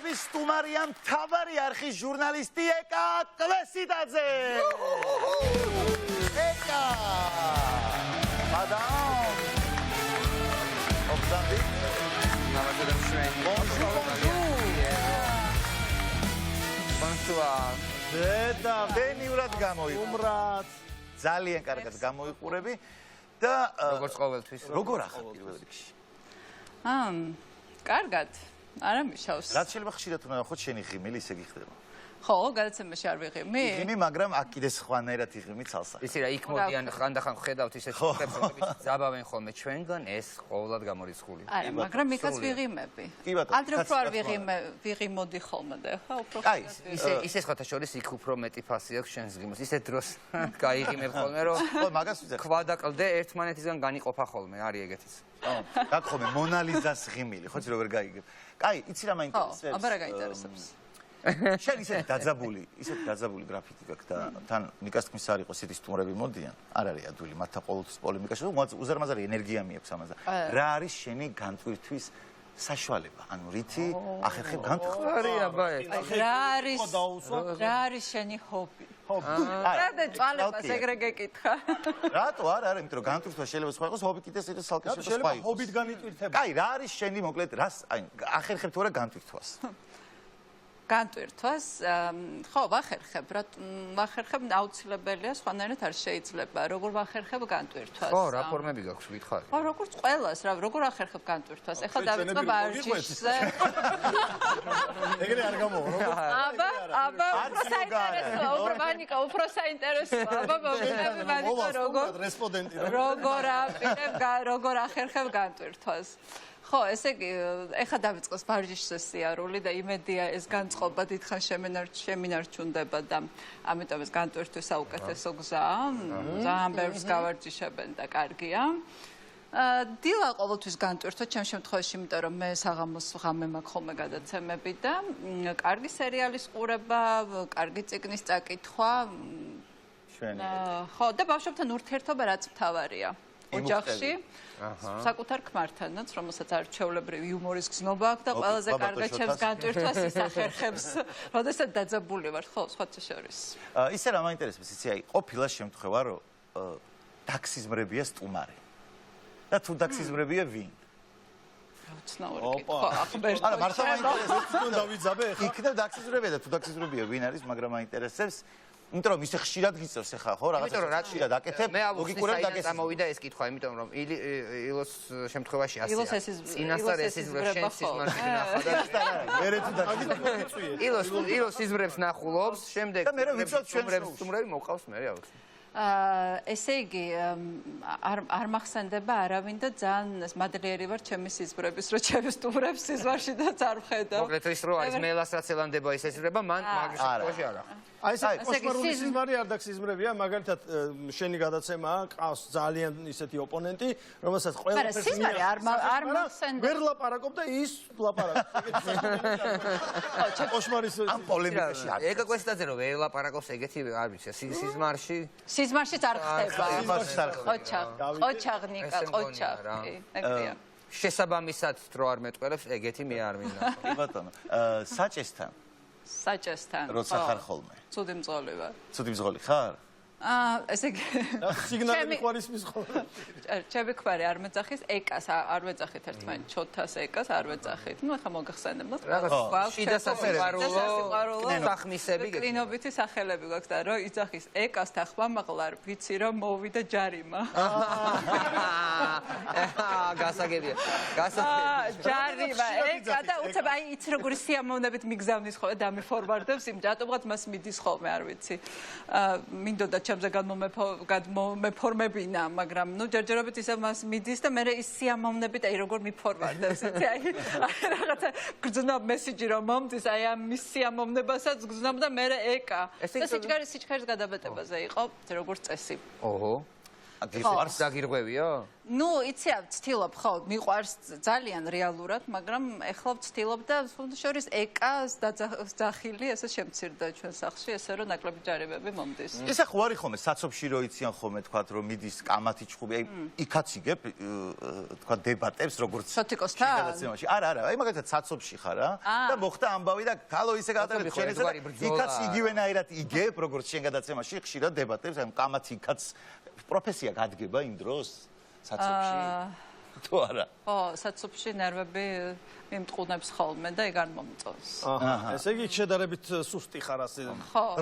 ყურების სტუმარია მთავარი არხის ჟურნალისტი ეკა კვესიტაძე. ეკა. მადამ. ოფსანდი. ნავაჭერებს შვენი. Bonsoir. და ბენიურად გამოიყურებ. ძალიან კარგად გამოიყურები და როგორც ყოველთვის. როგორ ახალ პირველ რიგში? კარგად. არა მიშავს. რაც შეიძლება ხშირად უნდა ნახოთ შენი ღიმილი ისე გიხდება. ხო, გადაცემაში არ ვიღიმი? ღიმი, მაგრამ აქ კიდე სხვანაირად იღიმი ცალსახად. ისი რა იქ მოდიან ხანდახან ხედავთ ისეთ ხებს, რომლებიც ძაბავენ ხოლმე ჩვენგან ეს ყოველად გამორიცხული. არა, მაგრამ იქაც ვიღიმები. ადრე უფრო არ ვიღიმოდი ხოლმე და ხა უფრო. აი, ისე სხვათა შორის იქ უფრო მეტი ფასი აქვს შენს ღიმოს. ისეთ დროს გაიღიმებ ხოლმე, რომ ხო, მაგას ვიძახ. ქვა და კლდე ერთმანეთისგან განიყოფა ხოლმე, არის ეგეთიც. აქ ხოლმე მონალიზას ღიმილი, ხო, როგორ გაიგებ. კაი, იცი რა მაინტერესებს? აბა რა გაინტერესებს? შენ ისეთი დაძაბული გრაფიკი გაქვს და თან ნიკას თქმის არ იყოს ისეთი სტუმრები მოდიან, არ არის ადვილი, მათთან ყოველთვის პოლემიკაში, უზარმაზარი ენერგია მიაქვს ამაზე. რა არის შენი განტვირთვის საშუალება? ანუ რითი ახერხებ განტვირთვას? რა არის შენი ჰობი? რადგან წვალებას ეგრე გეკითხა. რატო არა, იმიტომ რომ განტვირთვა შეიძლება სხვა იყოს, ჰობი კიდე შეიძლება სხვა იყოს. შეიძლება ჰობით განიტვირთება. კაი, რა არის შენი მოკლედ, რას აი ახერხებ თუ არა განტვირთვას? განტვირთვას, ხო, ვახერხებ, ვახერხებ აუცილებელია, სხვანაირად არ შეიძლება. როგორ ვახერხებ განტვირთვას? ხო, რა ფორმები გაქვს ვითხარი. ხო, როგორც ყველას, რა, როგორ ახერხებ განტვირთვას? ეხლა დავიწყებ არჯიშზე. ეგრე არ გამოვა, აბა, უფრო ვანიკა, უფრო საინტერესოა. აბა, მოგწევი ვანიკა, როგორ ახერხებ განტვირთვას? ხო, ესე იგი, ეხლა დავიწყოს ვარჯიშზე სიარული და იმედია ეს განწყობა დიდხან შემინარჩუნდება და ამიტომ ეს განტვირთვის საუკეთესო გზაა. ძალიან ბევრს გავარჯიშებენ და კარგია. დილა ყოველთვის განტვირთვა ჩემ შემთხვევაში, იმიტომ რომ მე საღამოს ღამე მაქვს ხოლმე გადაცემები და კარგი სერიალის ყურება, კარგი წიგნის წაკითხვა. ხო, და ბავშვებთან ურთიერთობა რაც მთავარია. ოჯახში საკუთარ ქმართანაც, რომელსაც არჩეულებრივი იუმორის გზნობა აქვს და ყველაზე კარგად ჩემს განტვირთვას ისახერხებს, როდესაც დაძაბული ვარ, ხო, სხვათა შორის. ისე რა მაინტერესებს, იცი, აი, ყოფილა შემთხვევა, რომ ტაქსიზმრებია სტუმარი. და თუ ტაქსიზმრებია ვინ? უცნაური კითხვა, ახბერტო. არა, მართლა მაინტერესებს, თუ დავიძაბე ხა. იქნებ ტაქსიზმრებია და თუ ტაქსიზმრებია ვინ არის, მაგრამ მაინტერესებს. იმიტომ რომ ისე ხშირად გიწევს ახლა ხო რაღაცა ხშირად აკეთებ მოგიკურებ და გამოვიდა ეს კითხვა იმიტომ რომ ილოს შემთხვევაში ასე წინასწარ ეს იზმრებს შენ სიზმარში ნახა და მერე თუ დაგიწვიე ილოს იზმრებს ნახულობს შემდეგ და მერე ვიცავ ჩვენ სტუმრები მოყავს მერე აქვს ესე იგი არ მახსენდება არავინ და ძალიან მადლიერი ვარ ჩემი სიზმრების რომ ჩემი სტუმრებს სიზმარში და არ ვხედავ მოკლედ ის რო არის მელას რაც ელანდება ის ეზრება მან მაგის შემთხვევაში არა აი ეს კოსმარული სიზმარი არ დაქსიზმრებია, მაგალითად შენი გადაცემაა, ყავს ძალიან ისეთი ოპონენტი, რომელსაც ყველა ფერსი სიზმარი არ მახსენდება. ვერ ლაპარაკობ და ის ლაპარაკობს. ხო, კოსმარის ამ პოლემიკაში არის. ეკა კვესტაძე რომ ვერ ლაპარაკობს ეგეთი არ ვიცი, სიზმარშიც არ ხდება. ყოჩაღნიკა, ყოჩაღი, ეგრეა. შესაბამისად რო არ მეტყველებს ეგეთი მე არ მინდა. კი ბატონო, საჭესთან როცა ხარ ხოლმე ცუდი მძღოლი ვარ ცუდი მძღოლი ხარ ესე იგი სიგნალი ხარის მის ხო ჩემი ქმარი არ მეძახის ეკას არ ვეძახით ერთმანეთს ჩოთას ეკას არ ვეძახით ნუ ახლა მოგახსენებთ შიდა სასიყვარულო სახმისები კლინობითი სახელები გვაქვს და რო იძახის ეკას და ხმამაღლა ვიცი რომ მოვიდა ჯარიმა გასაგებია ჯარიმა ეკა და უცებ აი იცი როგორი სიამოვნებით მიგზავნის ხოლმე და მიფორვარდებს იმ რატომღაც მას მიდის ხოლმე არ ვიცი მინდოდა ჩემზე გადმომეფორმებინა, მაგრამ ნუ ჯერჯერობით ისე მას მიდის და მე ის სიამოვნებით აი როგორ მიფორვარდებს, იცი აი რაღაცა გძნობ მესიჯი რომ მომდის, აი ამ მის სიამოვნებასაც გძნობ და მე ეკა. და სიჩქარის გადაბატებაზე იყო როგორც წესი. ოჰო. გიყვარს დაგირღვევიო? ნუ იცი ვცდილობ ხო მიყვარს ძალიან რეალურად მაგრამ ეხლა ვცდილობ და შორის ეკას დაძახილი ესე შემცირდა ჩვენ სახლში ესე რომ ნაკლები ჯარებები მომდის ისა ხო არის ხოლმე საცობში რო იციან ხოლმე თქვათ რომ მიდის კამათი ჩხუბი აი იქაც იგებ თქვათ დებატებს როგორც შოთიკოსთან გადაცემაში არა აი მაგალითად საცობში ხარ და მოხდა ამბავი და ქალო ისე გადაწერეთ შენ ესე იქაც იგივენაირად იგებ როგორც შენ გადაცემაში ხშირად დებატებს აი კამათი იქაც პროფესია გადგება იმ დროს საცობში თუ არა ხო საცობში ნერვები მიმტყუნებს ხოლმე და ეგ არ მომწონს ესე იგი შედარებით სუსტი ხარ ასე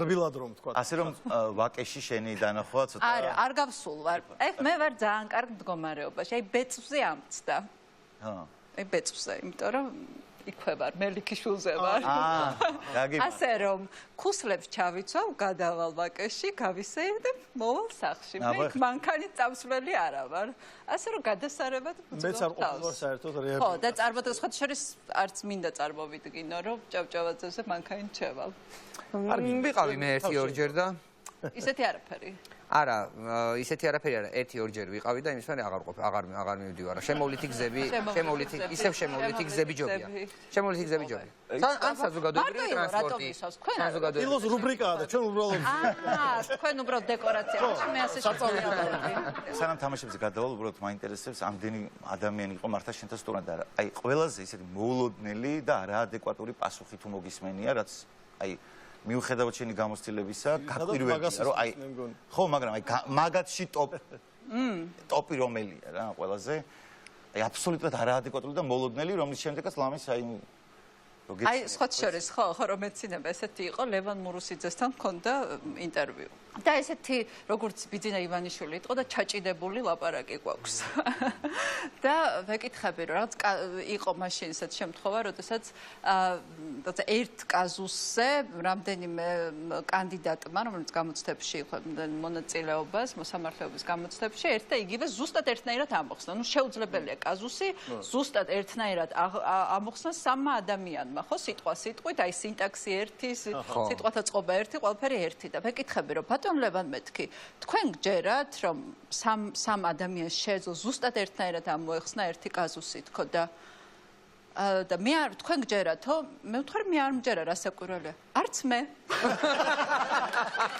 რბილად რომ თქვა ასე რომ ვაკეში შენი დანახვა ცოტა არა არ გავსულ ვარ ეგ მე ვარ ძალიან კარგ მდგომარეობაში აი ბეწვზე ამწდა აი ბეწვზე იმიტომ რომ იქვე ვარ მელიქიშვილზე ვარ ასე რომ ქუსლებს ჩავიცვალ გადავალ ვაკეში გავისეირ და მოვალ სახლში მე მანქანით წავსვლელი არა ვარ ასე რომ გადასარევად მეც არ ყოფილა საერთოდ რეალურად ხო და წარმოდოს ხოთ შორის არც მინდა წარმოვიდგინო რომ ჭავჭავაძეზე მანქანით ჩევალ ვიყავი მე 1-2 ჯერ და ისეთი არაფერი არა ისეთი არაფერი არა 1-2 ჯერ ვიყავი და იმის მერე აღარ მივდივარ შემოვლითი გზები ისევ შემოვლითი გზები ჯობია შემოვლითი გზები ჯობია ან საზოგადოებრივი ტრანსპორტი ილოს რუბრიკაა და ჩვენ უბრალოდ თქვენ უბრალოდ დეკორაცია მე ასე შეწავლე სანამ თამაშებზე გადავალ უბრალოდ მაინტერესებს ამდენი ადამიანი იყო მართა შენთან სტუმრად არა აი ყველაზე ისეთი მოულოდნელი და არაადეკვატური პასუხი თუ მოგისმენია რაც აი მიუხედავად შენი გამოცდილებისა, გაკვირვებია, რომ აი ხო, მაგრამ აი მაგათში ტოპი რომელია რა, ყველაზე აი აბსოლუტურად არაადეკვატური და მოლოდნელი, რომლის შემდეგაც ლამის აი აი სხვა შორის ხო რომ მეცინება ესეთი იყო ლევან მურუსიძესთან მქონდა ინტერვიუ და ესეთი როგორც ბიძინა ივანიშვილი იყო და ჩაჭიდებული ლაპარაკი გვაქვს და ვეკითხები რომ რაღაც იყო მაშინ ესეთ შემთხვევა როდესაც ერთ კაზუსზე რამდენიმე კანდიდატმა რომელიც გამოცდებში იყო მონაწილეობას მოსამართლეობის გამოცდებში ერთ და იგივე ზუსტად ერთნაირად ამოხსნა ნუ შეუძლებელია კაზუსი ზუსტად ერთნაირად ამოხსნა სამმა ადამიანმა ხო სიტყვა სიტყვით აი სინტაქსი ერთი სიტყვათა წყობა ერთი ყველაფერი ერთი და ვეკითხები რომ ბატონ ლევან მეთქი თქვენ გჯერათ რომ სამ ადამიანს შეეძლო ზუსტად ერთნაირად ამოეხსნა ერთი კაზუსი თქო და მე არ თქვენ გჯერათო მე ვთქვი მე არ მჯერა რა საკვირველია არც მე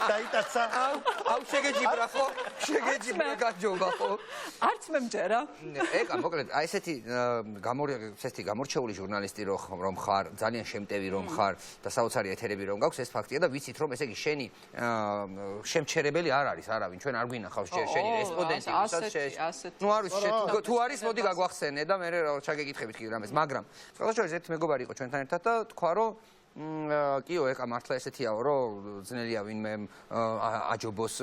დაიტაცა აუ შეგეჯიბრა ხო შეგეჯიბრა გაჯობა ხო არც მე მჯერა ეკა მოკლედ აი ესეთი გამორჩეული ჟურნალისტი რომ ხარ ძალიან შემტევი რომ ხარ და საოცარი ეთერები რომ გაქვს ეს ფაქტია და ვიცით რომ ესე იგი შენი შემჩერებელი არ არის არავინ ჩვენ არ გვინახავს შენი რესპონდენტი ვისაც ნუ არ ვიცი თუ არის მოდი გაგვახსენე და მე ჩაგეკითხებით კი რამეს მაგრამ სხვადასხვა ერთ მეგობარი იყო ჩვენთან ერთად და თქვა რომ კიო ეხა მართლა ესეთიაო რომ ძნელია ვინმე აჯობოს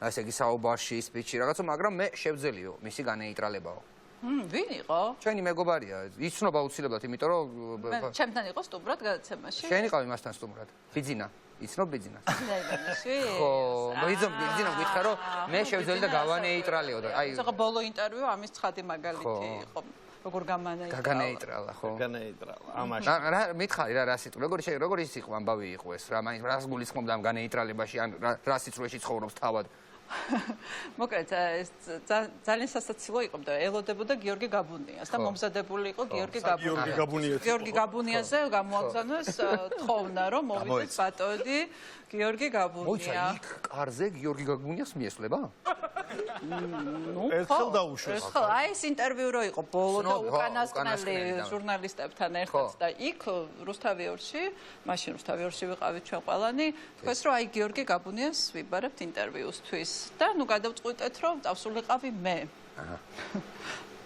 ესე იგი საუბარში სპიჩი რაღაცა მაგრამ მე შევძელიო მისი განეიტრალებაო ვინ იყო ჩვენი მეგობარია იცნობა აუცილებლად იმიტომ რომ ჩემთან იყო სტუმრად გადაცემაში შენ იყავი მასთან სტუმრად ბიძინა იცნობ ბიძინას ლევანიშვილი ხო ბიძინა გითხრა რომ მე შევძელი და გავანეიტრალიო და აი ზოგადად ბოლო ინტერვიუ ამის ცხადი მაგალითი იყო როგორ განეიტრალა ხო განეიტრალა ამაში რა მითხარი რა სიტყვა როგორ ის იყო ამბავი იყო ეს რა მაინც რას გულისხმობდა ამ განეიტრალებაში ან რა სიცრუეში ცხოვრობს თავად მოკლედ ეს ძალიან სასაცილო იყო და ელოდებოდა გიორგი გაბუნიას და მომზადებული იყო გიორგი გაბუნიაზე გამოაგზავნეს თხოვნა რომ მოვიდეს ბატონი გიორგი გაბუნია მოიცა იქ კარზე გიორგი გაბუნიას მიესწრება ერთხელ დაუშვეს ხო აი ეს ინტერვიუ რო იყო ბოლო და უკანასკნელი ჟურნალისტებთან ერთად და იქ რუსთავიორში მაშინ რუსთავიორში ვიყავით ჩვენ ყველანი თქვეს რომ აი გიორგი გაბუნიას ვიბარებთ ინტერვიუსთვის და ნუ გადავწყვიტეთ რომ წავსულიყავი მე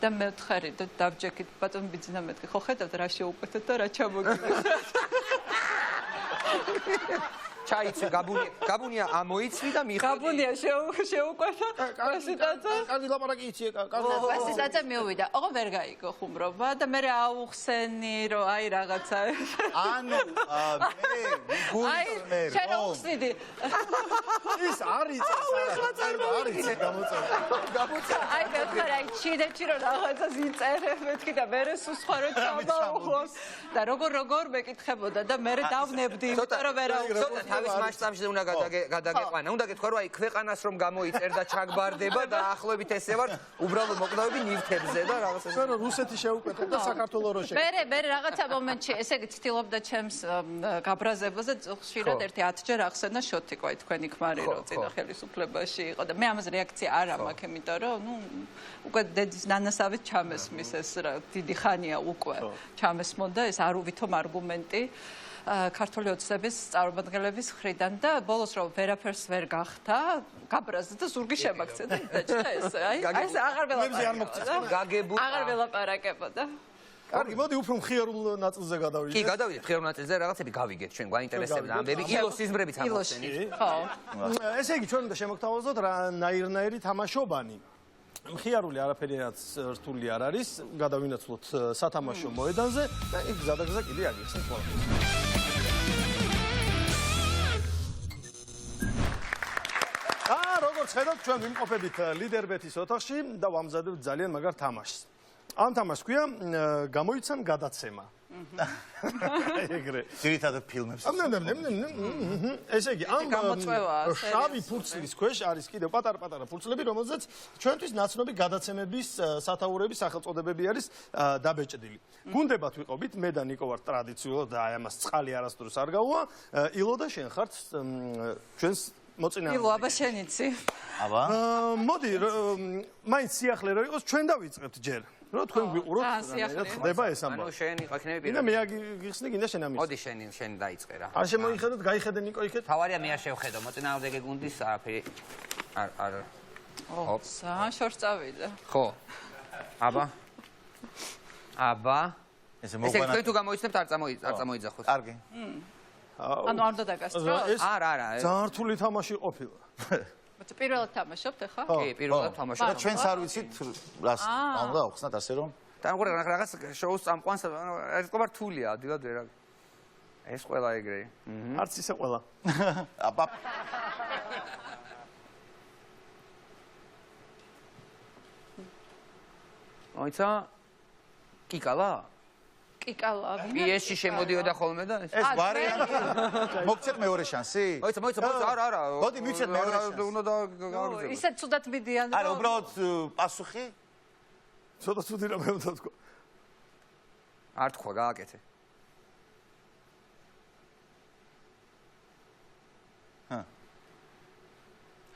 და მე ვთხარი და დავჯექით ბატონ ბიძინა მეთქი ხო ხედავთ რა შეუკვეთეთ და რა ჩამოგივეს ჩაიცი გაბუნია ამოიცვი და მიხდი გაბუნია შეუკვეთა კასიტაძე კარგი ლაპარაკი იცი კასიტაძე მივიდა ოღო ვერ გაიგო ხუმრობა და მე აუხსენი რომ აი რაღაცა ანუ მე გულწრფელი შენ უხსნიდი ის არის გამოწერა აი მე ვთქვი აი ჩიდეჩი რომ რაღაცას იწერე მეთქი და მე სულ სხვა რო ჩამოვხოს და როგორ მეკითხებოდა და მე დავნებდი იმიტომ რომ ვერ აუხსნე თავის მასშტაბში უნდა გადაგეყვანა. უნდა გეთქვა რომ აი ქვეყანას რომ გამოიწერ და ჩაგბარდება და ახლობით ესე ვარ უბრალოდ მოკლავები ნივთებზე და რაღაცა. სანო რუსეთი შეუკეთებდა საქართველოს რო შეკეთდა. მე რაღაცა მომენტში ესე იგი ცდილობდა ჩემს გაბრაზებაზე ხშირად 1-10 ჯერ ახსენა შოთიკოი თქვენი ქმარი რო წინა ხელისუფლებაში იყო და მე ამაზე რეაქცია არ მაქვს, იმიტომ რომ ნუ უკვე დედის ნანასავით ჩამესმის ეს რა დიდი ხანია უკვე ჩამესმოდა ეს არ უვითომ არგუმენტი ქართული ოცნების წარმომადგენლების მხრიდან და ბოლოს რომ ვერაფერს ვერ გახდა გაბრაზდა და ზურგი შემაქცე და დაჭდა ეს აი ეს აღარ ველაპარაკებოდა კარგი, მოდი უფრო მხიარულ ნაწილზე გადავიდეთ. კი, გადავიდეთ მხიარულ ნაწილზე, რაღაცები გავიგეთ, ჩვენ გვაინტერესებდა ამბები. ილოს სიზმრებიც ამოვხსენით. ხო. ესე იგი, ჩვენ უნდა შემოგთავაზოთ რა ნაირნაირი თამაშობანი. მხიარული არაფერიღაც რთული არ არის, გადავინაცვლოთ სათამაშო მოედანზე და იქ გზადაგზა კიდე აგიხსნით ყველაფერს. როგორც ხედავთ, ჩვენ ვიმყოფებით ლიდერბეთის ოთახში და ვამზადებთ ძალიან მაგარ თამაშს. ამ თამაშს ქვია გამოიცან გადაცემა. ეგრე. ძირითადად ფილმებს. ესე იგი, ამ შავი ფურცლის ქვეშ არის კიდევ პატარ-პატარა ფურცლები, რომელზეც ჩვენთვის ნაცნობი გადაცემების სათაურების სახელწოდებები არის დაბეჭდილი. გუნდებად ვიყობით, მე და ნიკო ვართ ტრადიციულად და აი ამას წყალი არასდროს არ გაუვა. ილო და შენ ხართ ჩვენს მოწინააღმდეგე. ილო, აბა შენ იცი. აბა. მოდი, მაინც სიახლე რო იყოს, ჩვენ დავიწყებთ ჯერ. რო თქვენ გვიყუროთ, ხდება ეს ამბავი. ანუ შენ იყაქნები პირდაპირ. და მე აგიხსნი, გინდა შენ ამის. მოდი შენ დაიწყე რა. არ შემოიხედოთ, გაიხედე ნიკო იქეთ. თავარია მე არ შევხედო, მოწინააღმდეგე გუნდის არაფერი არ ოპ, შორს წავიდა. ხო. აბა. ესე ესე თქვენ თუ გამოიცნებთ არ წამოიძახოთ. კარგი. ანუ არ უნდა დაგასწროს? არა. ძალიან რთული თამაში ყოფილა. პირველად თამაშობთ ახლა? კი, პირველად თამაშობ. და ჩვენს არ ვიცით რას უნდა ახსნათ ასე რომ დაუყურე რაღაც შოუს წამყვანს ერთობა რთულია, დილად ვერ ეს ყველა ეგრე. არც ისე ყველა. აბა მოიცა კიკალა? კიკალა. პიესში შემოდიოდა ხოლმე და ეს ვარიანტი მოგცეთ მეორე შანსი? მოიცა, არა. მოდი მივცეთ მეორე შანსი. უნდა გავაგრძელო. ისე ცუდად მიდიან რომ არა, უბრალოდ პასუხი? ცოტა ცუდი რამე უნდა თქვა. არ თქვა, გააკეთე.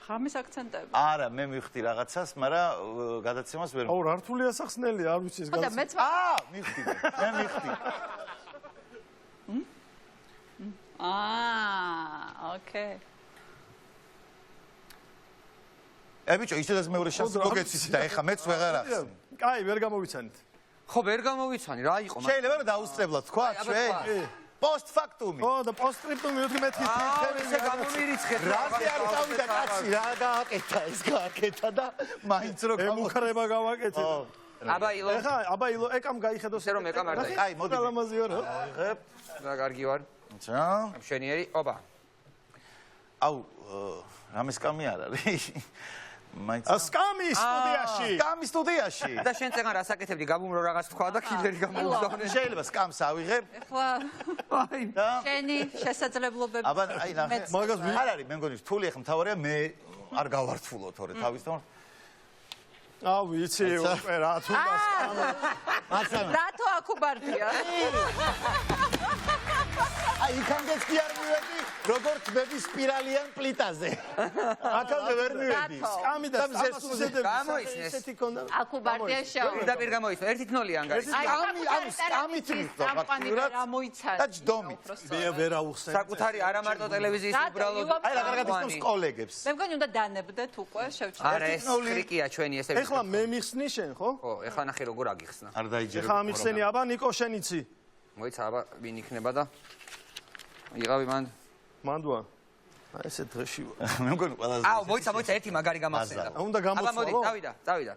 ხამის აქცენტები. არა, მე მივხვდი რაღაცას, მაგრამ გადაცემას ვერ. აუ, რა რთულია სახსნელი, არ ვიცი ეს და მეც მივხვდი. მე მივხვდი. ოკეი. ბიჭო, ისედაც მეორე შანსი მოგეცით და ეხა მეც ვეღარ ახსნი. კაი, ვერ გამოვიცანით. ხო, ვერ გამოვიცანი, რა იყო მაგ. შეიძლება რომ დაუსწრებლად თქვა ჩვენ. პოსტფაქტუმი. ხო, და პოსტსკრიპტუმი მეთქი მეთქი. ესე გამომირიცხეთ. რაზე არ წავიდა კაცი, რა გააკეთა ეს გააკეთა და მაინც რო ემუქრება გავაკეთე. აბა ილო. აბა ილო, ეკამ გაიხედოს. ისე რომ ეკამ არ დაი. აი, მოდი. ლამაზიო რა. აიღებ. რა კარგი ვარ. ჩა. მშვენიერი, ოპა. აუ, რამეს კამი არ არის? მაინც სკამი სტუდიაში. სკამი სტუდიაში. და შენ წეგან რას აკეთებდი? გაბუმრო რაღაც თქვა და კილერი გამოვზავნე. შეიძლება სკამს ავიღებ. ახლა აი. შენი შესაძლებლობები. აბა, აი ნახე. მაგას არ არის, მე მგონი რთული ახლა მთავარია მე არ გავართულო თორე თავისთან. აუ, ვიცი, უკვე რა თუ მასანა. რატო აკუბარდია? აი, იქამდეც კი არ მივედი, როგორ თბები სპირალიან პლიტაზე. აქამდე ვერ მივედი. სკამი და ზესტუდები. გამოიცნეს. ესეთი კონდა. აკუბარდია შო. პირდაპირ გამოიცნო. ერთი თნოლი ანგარი. ამ სკამით მიხდო ფაქტურად. რა მოიცანი? და ჯდომით. მე ვერ აუხსენ. საკუთარი არა მარტო ტელევიზიის უბრალოდ. აი, რა კარგად ისწრებს კოლეგებს. მე მგონი უნდა დანებდეთ უკვე შევჩერდეთ. არა, ეს ტრიკია ჩვენი ესე. ეხლა მე მიხსნი შენ, ხო? ხო, ეხლა ნახე როგორ აგიხსნა. არ დაიჯერებ. ეხლა მიხსენი, აბა ნიკო შენ იცი. მოიცა, აბა ვინ იქნება და იღავი მანდ. მანდვა. აი ესე დღეში ვარ. მე მგონი ყველაზე. აუ, მოიცა, ერთი მაგარი გამახსენდა. უნდა აბა მოდი, გამოცვალო. წავიდა.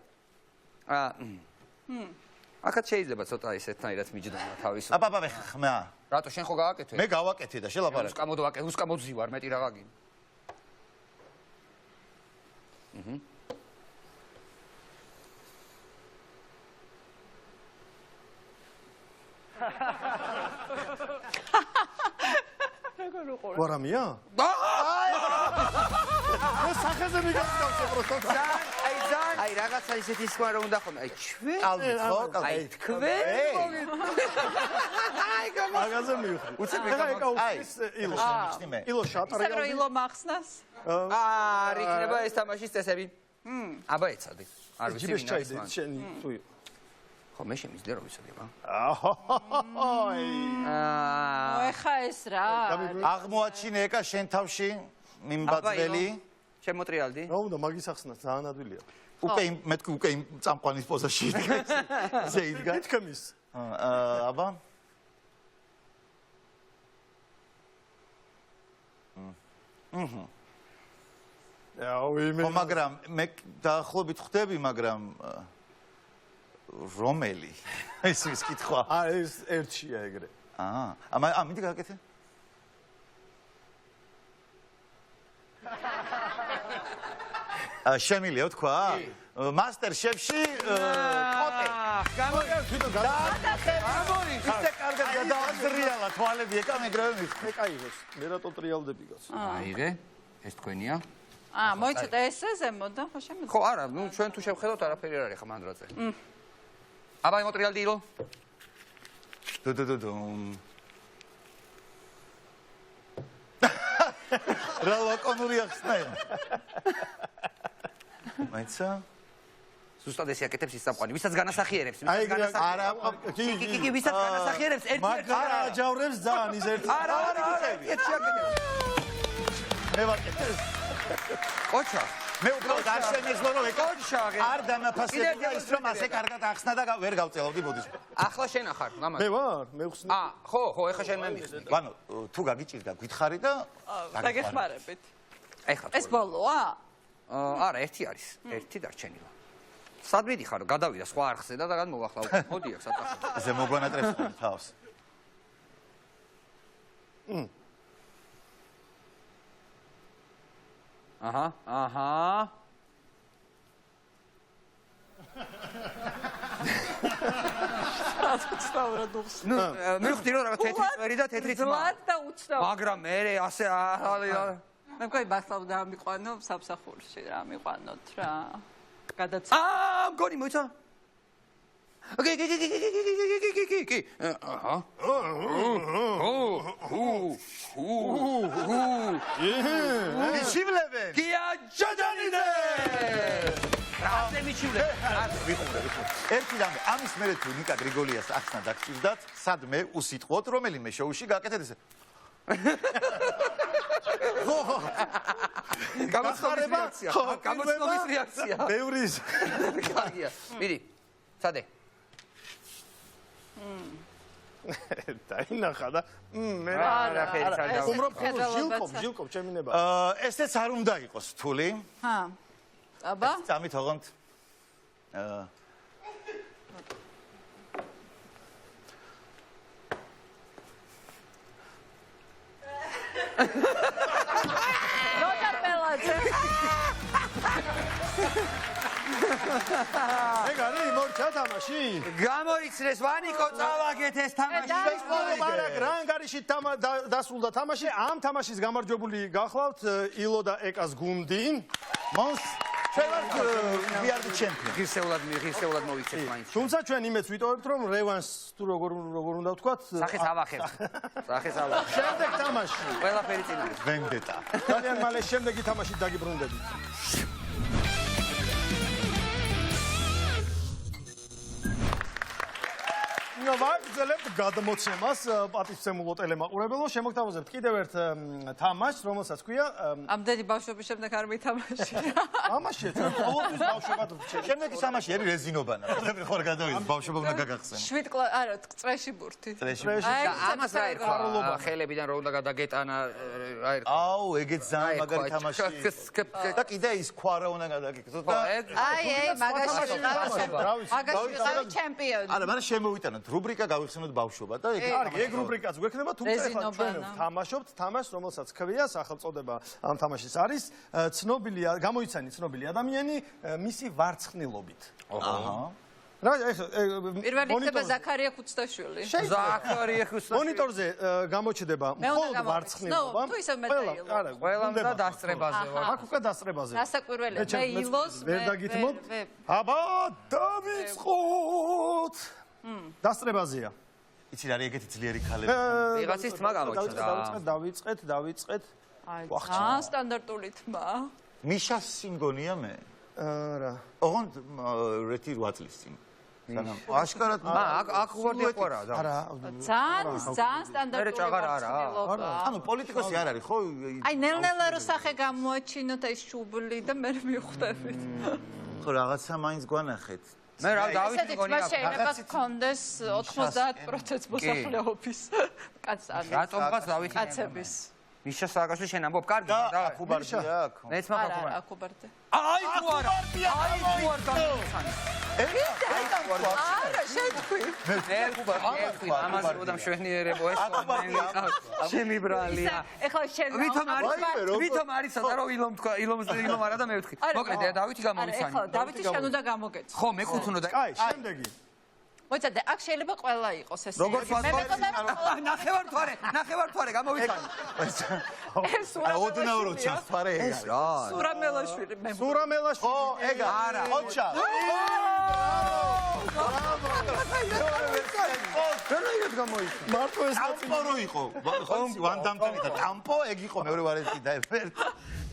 აქაც შეიძლება ცოტა ისეთნაირად მიჯდომა თავის. აბა, ხმა. რატო შენ ხო გააკეთე? მე გავაკეთე და შელაპარაკე. უსკამოძი ვარ, მეტი რა გაგინ. როგორ უყურე? გვარამია? ეს სახეზე მიგაცნობს პროსტო. აი რაღაცა ისეთი სხვა რომ უნდა ხომ აი ჩვენ კალვით ხო? აი თქვენ აი მაგაზე მივხვდი. უცებ აი ილო მე ილო შატარია. ისე რომ ილო მახსნას? არ იქნება ეს თამაშის წესები. აბა ეცადი. არ ვიცი ჯიბეს ვინ არის ჩაიდე მან. შენი თუ ხო მე შემიძლია რომ ვიცოდი რა. აჰაჰაჰაი. ეხა ეს რა? აღმოაჩინე ეკა შენ თავში მიმბაძველი შემოტრიალდი. რა უნდა მაგის ახსნა ძალიან ადვილია. უკვე მეთქი უკვე იმ წამყვანის პოზაში იდგა. ზე იდგა. თქმის. აბა მაგრამ მე დაახლოებით ხვდები, მაგრამ რომელი? ეს ის კითხვა. ეს ერთშია ეგრე. მიდი გაკეთე. შემილია თქვა? მასტერ შეფში კოტე. გამოგე თვითონ გამორი ისე კარგად გადააზრიალა თვალები ეკა მეგრევე მიხდი. მე кайღოს. მე რატო ტრიალდები გაც? აიღე ეს თქვენია. მოიცეთ ესე ზემოდან ხო შემიძლია? ხო არა, ნუ ჩვენ თუ შევხედოთ არაფერი არ არის ხა მანდროზე. აბა მოტრიალდი ილო. დუ. რა ლაკონური ახსნა. მაიცა? ზუსტად ესე აკეთებს ის სამყარო. ვისაც განასახიერებს, აი არა, კი, ვისაც განასახიერებს, ერთ-ერთი არა აჯავრებს ძალიან ის ერთი. არა, ერთ-ერთი აკეთებს. მე ვაკეთებ. კოჩა. მე უბრალოდ არ შემეძლო რომ ეკა კოჩა. არ დამაფასებია ის რომ ასე კარგად ახსნა და ვერ გავწელავდი ბოდიშს. ახლა შენ ახარ, მამա. მე ვარ, მე ხსნი. ხო, ეხა შენ მე მიხსნი. ანუ თუ გაგიჭირდა გითხარი და დაგეხმარებით. ეხლა ეს ბოლოა? არა, ერთი არის. ერთი დარჩენილა. სად მიდიხარ, გადავიდა სხვა არხზე და გადმოვახლა. მოდი აქ საწახო. ზე მოგვანატრებს თავს. აჰა. უცნაურად უხსნა. ნუ მივხვდი რომ რაღაც თეთრი წვერი და თეთრი ძმა. ზლად და უცნაურად. მაგრამ მე ასე მე მგონი ბასტავ დამიყვანო სამსახურში რა მიყვანოთ რა. გადაცა. მგონი მოიცა. კი. აჰა. მიშივლებენ. გია ჯაჯანიდე. რაზე მიჩივლებ? ვიხურე. ერთი რამე, ამის მერე თუ ნიკა გრიგოლიას ახსნა დაგჭირდათ, სად მე უსიტყვოთ რომელიმე შოუში გაკეთეთ ესე. გამოცნობის რეაქცია. ბევრი ის. კარგია. მიდი. სადე? დაინახა და მე არა, უმრობ ჟილკობ ჩემი ნება. ესეც არ უნდა იყოს რთული. აბა? წამით ოღონდ ნოტა პელაძე. ეგარი მორჩა თამაში. გამოიცნეს ვანიკო წავაგეთ ეს თამაში. მაგრამ ანგარიში დასრულდა თამაში. ამ თამაშის გამარჯვებული გახლავთ ილო და ეკას გუნდი. მონს ჩვენ ვართ ვიარდი ჩემპიონი. ღირსეულად მოვიქცეთ მაინც. თუმცა ჩვენ იმეც ვიტოვებთ რომ რევანს თუ როგორ უნდა ვთქვათ სახეს ავახებთ. შემდეგ თამაში. ყველაფერი წინ არის. ვენდეტა. ძალიან მალე შემდეგი თამაში დაგიბრუნდებით. ვაგრძელებთ გადმოცემას პატივცემულო ტელემაყურებელო. შემოგთავაზებთ კიდევ ერთ თამაშს, რომელსაც ქვია ამდენი ბავშვობის შემდეგ არ მითამაშია. თამაშია ჩვენ ყოველთვის ბავშვობად ვრჩევთ. შემდეგი თამაში არის რეზინობანა. ხები ხარ გადავიდეს ბავშვობა უნდა გაგახსენო. 7 არა, წრეში ბურთი. ამას რა ერქვა? ხელებიდან რო უნდა გადაგეტანა რა ერქვა? აუ, ეგეც ძალიან მაგარი თამაშია. და კიდე ის ქვა რა უნდა გადაგეკეთო და მაგაში ვიყავი ჩემპიონი. არა, მაგრამ შემოვიტანოთ რუბრიკა გავიხსენოთ ბავშვობა და ეგ კარგი, ეგ რუბრიკაც გვექნება, თუმცა ახლა ჩვენ ვთამაშობთ თამაშს, რომელსაც ქვია, სახელწოდება ამ თამაშის არის ცნობილი, გამოიცანი ცნობილი ადამიანი მისი ვარცხნილობით. აჰა. რა პირველი იქნება ზაქარია ქუცდაშვილი. ზაქარია ქუცდაშვილი. მონიტორზე გამოჩდება მხოლოდ ვარცხნილობა. თუ ისე მეტაილო. ყველამ და დასწრებაზე ვარ. აქ უკვე დასწრებაზე. დასაკვირველია. მე ილოს ვერ დაგითმობ. აბა დავიწყოთ. დასწრებაზეა. იცი რა არის ეგეთი ძლიერი ქალები. ვიღაცის თმა გამოჩნდა. დავიწყეთ. აი, ძალიან სტანდარტული თმა. მიშას სიმგონია მე. არა. ოღონდ რეთი 8 წლის წინ. სანამ აშკარად აქ უვარდი ყარა. არა. ძალიან სტანდარტული ვარცხნილობა. ანუ პოლიტიკოსი არ არის, ხო? აი, ნელ-ნელა რო სახე გამოაჩინოთ ეს შუბლი და მე მივხვდებით. ხო, რაღაცა მაინც გვანახეთ. მე რა დავით მგონია შეიძლება გქონდეს 90% მოსახლეობის კაცანი. რატომღაც დავით კაცების. მიშა სააკაშვილი შენ ამბობ კარგი და აკუბარდია აქ. მეც მაგ არა, აკუბარდე. აი თუ არა გამიცანი არა, შეთქვი. მე აკუბარდე ამაზე უდამ შვენიერებო ეს ჩემი ბრალია ეხლა შენ ვითომ არის ცოტა რომ ილომ არა და მე ვთქვი მოკლედ დავითი გამოვიცანი ეხლა დავითი შენ უნდა გამოგეცო. ხო მე ხუთ უნდა აი, შემდეგი. მოიცადე, აქ შეიძლება ყველა იყოს ეს. როგორც ნახევარ თვარე გამოვიცანი ეს ოდნავ რო ჩახფარე ეგ არის. სურამელაშვილი მე. სურამელაშვილი. ხო, ეგ არა. ოჩა. ვერაიღეთ გამოიცანი მარტო ეს ტამპო რო იყო. ხო, ვანდამტანი და ტამპო ეგ იყო მეორე ვარიანტი და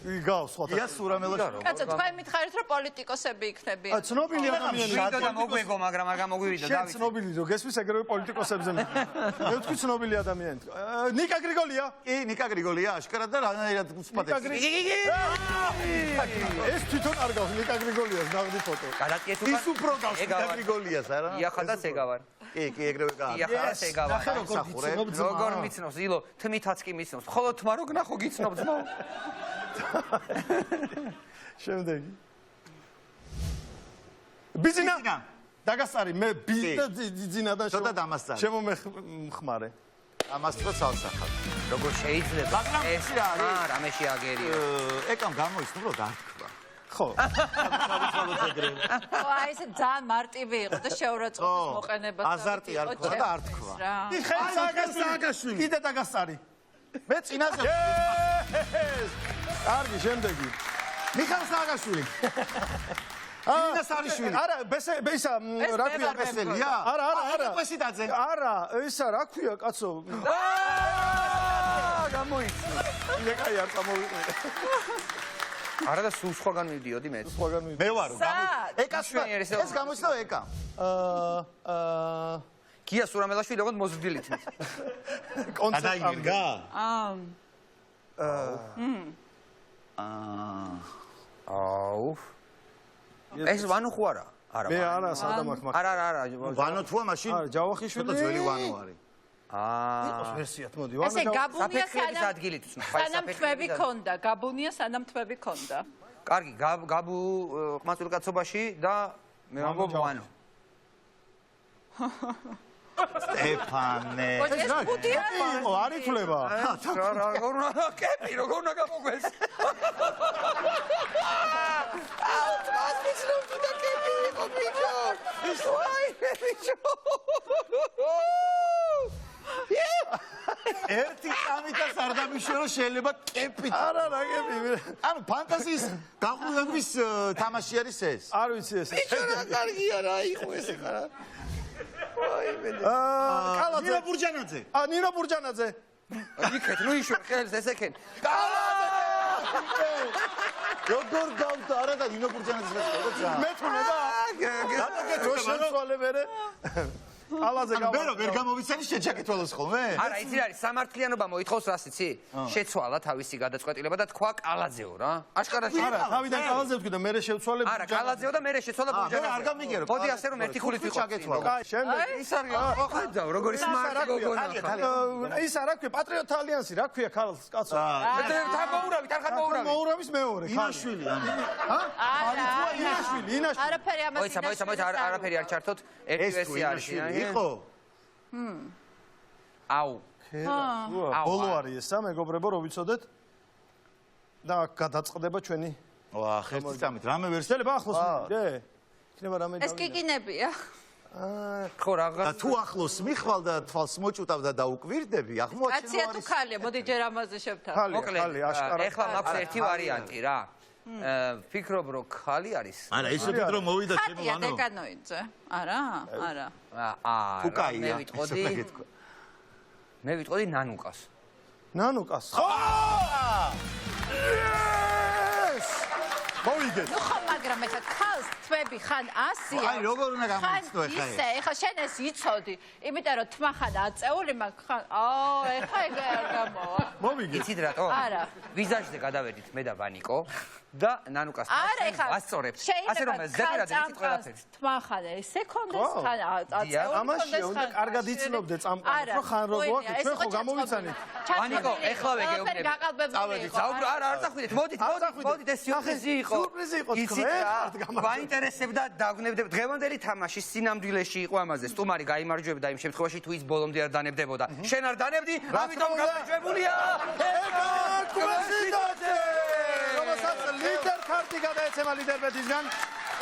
გავს ხო? ია სურამელაშვილი. კაცო, თქვენ მითხარით რომ პოლიტიკოსები იქნებიან. ცნობილი ადამიანი. ვიდო და მოგვეგო მაგრამ არ გამოგვივიდა შენ დავით ცნობილი რო გესმის ეგრევე პოლიტიკოსებზე მე ვთქვი ცნობილი ადამიანი. ნიკა გრიგოლია. კი, ნიკა გრიგოლია, აშკარად და რაღაცნაირად უცბადებს. ეს თვითონ არ გავს ნიკა გრიგოლიას ნაღდი ფოტო. გადატკიეთ ის უფრო გავს ნიკა გრიგოლიას, არა? იახადაც ეგავარ კი, ეგრევე გააკეთა. იახადაც ეგავარ ნახე როგორ გიცნობ ძმა. როგორ მიცნობს ილო თმითაც კი მიცნობს მხოლოდ თმა რო გნახო გიცნობ ძმა შემდეგი. ბიზინა დაგასწარი მე ბიზინადან ცოტა დამასწარი. შემომეხმარე. ამას თქო ცალსახად. როგორ შეიძლება მაგრამ ეს რა არის? რამე შეაგერია ეკამ გამოიცნო რომ დარქვა. ხო. აი ესე ძალიან მარტივი იყო და შეურაცხყოფის მოყენება. აზარტი არ ქვა და არ თქვა. სააკაშვილი. კიდე დაგასწარი. მე წინაზე კარგი, შემდეგი. მიხაილ სააკაშვილი. ინა სარიშვილი. არა, ბესა, რა ქვია ბესელია? არა. ყვესიდაძე. არა, ისა რა ქვია, კაცო? გამოიცნო ეკაი არ წამოვიყურე. არა და სულ სხვაგან მივდიოდი მეც სხვაგან მივდიოდი. მე ვარო, ეკას ეს გამოიცნო ეკა. გია სურამელაშვილი როგორც მოზრდილით გადაინერგა? აუ ეს ვანო ხო არა? არა მე არა, სადამ აქ მაგ. არა ვანო თუა მაშინ? არა, ჯავახიშვილი. ცოტა ძველი ვანო არის. იყოს ვერსიათ, მოდი. ესე გაბუნია საფეხების ადგილით ვცნობ. სანამ თვები ქონდა, გაბუნია სანამ თვები ქონდა. კარგი, გაბუ ყმაწვილ კაცობაში და მე ვამბობ ვანო. სტეფანე. ეს ხუთია. არ ითვლება. კეპი როგორ უნდა გამოგვეს? აუ, თავს მიცნობ თუ და კეპი იყო ბიჭო. ვაი, ბიჭო. ერთი წამითაც არ დამიშორო შეიძლება კეპით. არა, რა კეპი. ანუ ფანტაზიის გაყოლების თამაში არის ეს. არ ვიცი ეს. ბიჭო რა კარგია რა იყო ეს ხარა. ვაი, მე. კალაძე. ნინო ბურჯანაძე. ნინო ბურჯანაძე. იქეთ, ნუ იშვე ხელს ესექენ. კალაძე. როგორ გავდა არა და ნინო ბურჯანაძეს გასწავლა. მეთუნება. რო შეცვალე მერე. კალაძე ანუ მე ვერ გამოვიცანი შეჩაკეთვალოს ხოლმე? არა, იცი რა არის, სამართლიანობა მოითხოვს რას იცი? შეცვალა თავისი გადაწყვეტილება და თქვა კალაძეო რა. აშკარად არა, თავიდან კალაძე ვთქვი და მერე შევცვალე. არა, კალაძეო და მერე შეცვალა ბურჯანაძე. არ გამიგერო. მოდი ასე რომ ერთი ხულით ვიყო. კაი, შემდეგ. ის არის, ხედავ, როგორი სმარტი გოგონა. ის არა ქვია, პატრიოტ ალიანსი, რა ქვია ქალს, კაცო? მე თან მოურავი, თან ხარ მოურავი. მოურავის მეორე, ინაშვილი ანუ. არა. ინაშვილი. არაფერი ამას მოიცა, არაფერი არ ჩართოთ. ერთი ვერსია არის. იყო? აუ. ბოლო არის ესა, მეგობრებო, რომ ვიცოდეთ. და გადაწყდება ჩვენი. ვა, ხერთი წამით, რამე ვერსია? შეიძლება ახლოს მიდე? იქნება რამე ეს კიკინებია. ხო და თუ ახლოს მიხვალ და თვალს მოჭუტავ და დაუკვირდები, აღმოაჩინო კაცია თუ ხალია, მოდი ჯერ ამაზე შევთავაზოთ. მოკლედ ეხლა მაქვს ერთი ვარიანტი რა ფიქრობ რომ ხალი არის არა ისე ფიქრო მოვიდა ჩემო ხატია ანუ დეკანოიძე. არა? არა. ფუკაია მე ვიტყოდი ნანუკას ნანუკას ხო მოვიგეთ ნუ ხო მაგრამ ეხლა ქალს თვები ხან 100-ია. აი როგორ უნდა გამოიცნო ეხლა ისე ეხლა შენ ეს იცოდი, იმიტომ რომ თმა ხან აწეული მაგ ხან ეხლა ეგ არ გამოვა. მოვიგეთ იცით რატო? არა. ვიზაჟზე გადავედით მე და ვანიკო და ნანუკას ვასწორებთ. ასე რომ ზეპირაძე იცით ყველაფერს. თმა ხან ესე კონდეს ხან აწეული ამაში უნდა კარგად იცნობდე წამყვანს რომ ხან როგორ ჩვენ ხო გამოვიცანით ვანიკო ეხლავე გეუბნები წავედით. საუბრო არა არ წახვიდეთ მოდით ეს სიურპრიზი იყო სიურპრიზი იყო თქვენ ვაინტერესებდა დაგვნებდებით დღევანდელი თამაში სინამდვილეში იყო ამაზე სტუმარი გაიმარჯვებდა იმ შემთხვევაში თუ ის ბოლომდე არ დანებდებოდა შენ არ დანებდი ამიტომ გამარჯვებულია რომელსაც ლიდერ კარტი გადაეცემა ლიდერბედისგან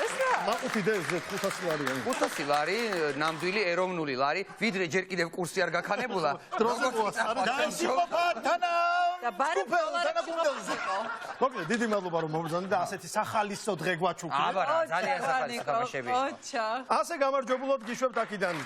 ეს რა? მაყუთიდე ეს 500 ლარია 500 ლარი ნამდვილი ეროვნული ლარი ვიდრე ჯერ კიდევ კურსი არ გაქანებულა დროზე მოასწარა და ბარი დოლარებში მოკლედ დიდი მადლობა რომ მომბრძანდი და ასეთი სახალისო დღე გვაჩუქე აბარა ძალიან სახალისო თამაშები ოჩა ასე გამარჯვებულად გიშვებთ აქედან.